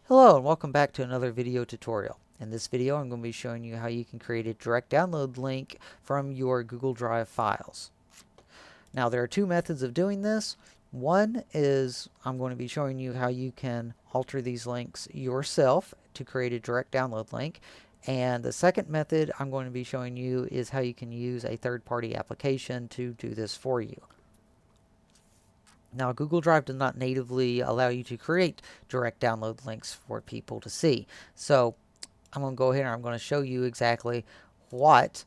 Hello and welcome back to another video tutorial. In this video I'm going to be showing you how you can create a direct download link from your Google Drive files. Now there are two methods of doing this. One is I'm going to be showing you how you can alter these links yourself to create a direct download link. And the second method I'm going to be showing you is how you can use a third-party application to do this for you. Now, Google Drive does not natively allow you to create direct download links for people to see. So I'm going to go ahead and I'm going to show you exactly what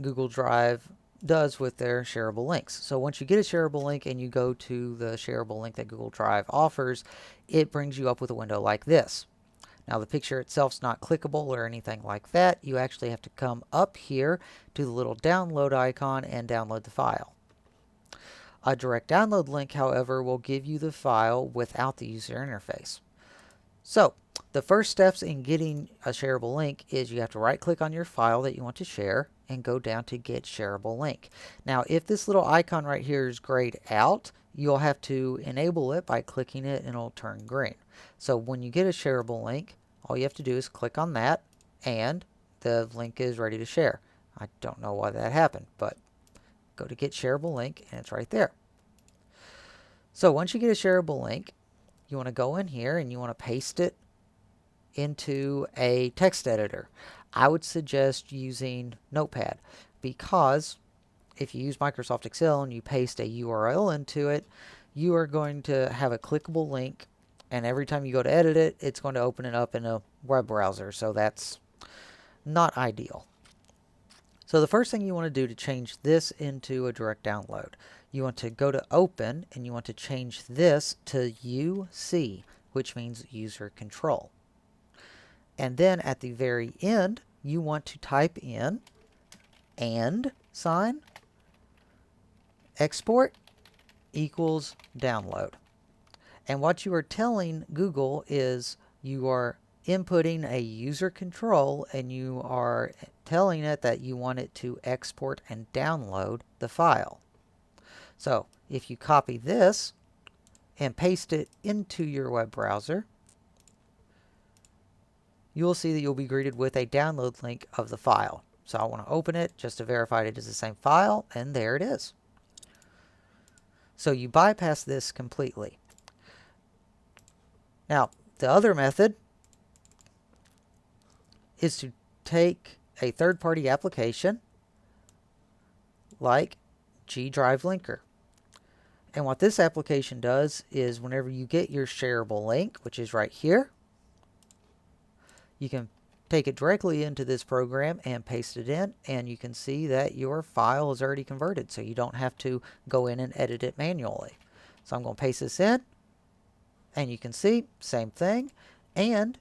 Google Drive does with their shareable links. So once you get a shareable link and you go to the shareable link that Google Drive offers, it brings you up with a window like this. Now the picture itself is not clickable or anything like that. You actually have to come up here to the little download icon and download the file. A direct download link, however, will give you the file without the user interface. So, the first steps in getting a shareable link is you have to right click on your file that you want to share and go down to Get Shareable Link. Now, if this little icon right here is grayed out, you'll have to enable it by clicking it and it'll turn green. So when you get a shareable link, all you have to do is click on that and the link is ready to share. I don't know why that happened, but go to Get Shareable Link and it's right there. So once you get a shareable link, you want to go in here and you want to paste it into a text editor. I would suggest using Notepad because if you use Microsoft Excel and you paste a URL into it, you are going to have a clickable link, and every time you go to edit it, it's going to open it up in a web browser, so that's not ideal. So the first thing you want to do to change this into a direct download, you want to go to Open and you want to change this to UC, which means user control. And then at the very end, you want to type in and sign export equals download. And what you are telling Google is you are inputting a user control and you are telling it that you want it to export and download the file. So if you copy this and paste it into your web browser, you will see that you'll be greeted with a download link of the file. So I want to open it just to verify it is the same file, and there it is. So you bypass this completely. Now, the other method is to take a third-party application like GDrive Linker. And what this application does is whenever you get your shareable link, which is right here, you can take it directly into this program and paste it in, and you can see that your file is already converted, so you don't have to go in and edit it manually. So I'm going to paste this in, and you can see, same thing, and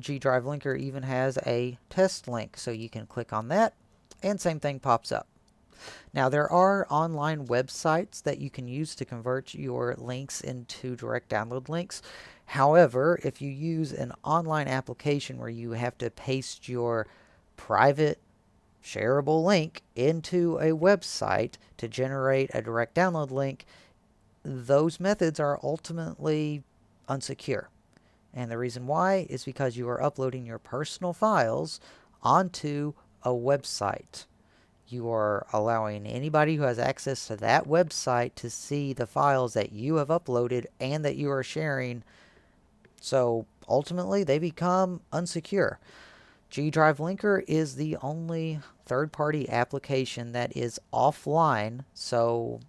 GDrive Linker even has a test link, so you can click on that, and same thing pops up. Now there are online websites that you can use to convert your links into direct download links. However, if you use an online application where you have to paste your private shareable link into a website to generate a direct download link, those methods are ultimately unsecure. And the reason why is because you are uploading your personal files onto a website. You are allowing anybody who has access to that website to see the files that you have uploaded and that you are sharing. So ultimately, they become unsecure. GDrive Linker is the only third-party application that is offline. So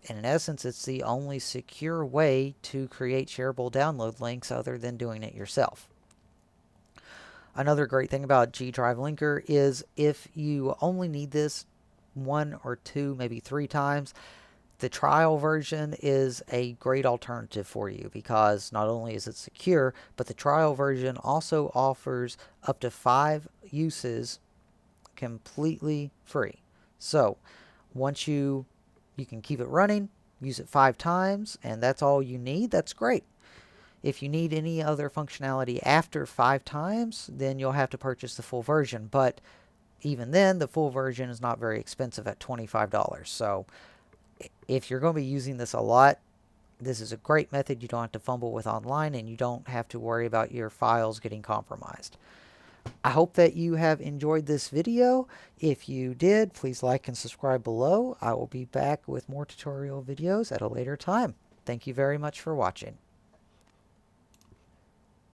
in essence, it's the only secure way to create shareable download links other than doing it yourself. Another great thing about GDrive Linker is if you only need this 1 or 2, maybe 3 times, the trial version is a great alternative for you because not only is it secure, but the trial version also offers up to 5 uses completely free. So once you can keep it running, use it 5 times, and that's all you need, that's great. If you need any other functionality after 5 times, then you'll have to purchase the full version. But even then, the full version is not very expensive at $25. So if you're going to be using this a lot, This is a great method. You don't have to fumble with online, and you don't have to worry about your files getting compromised. I hope that you have enjoyed this video. If you did, please like and subscribe below. I will be back with more tutorial videos at a later time. Thank you very much for watching.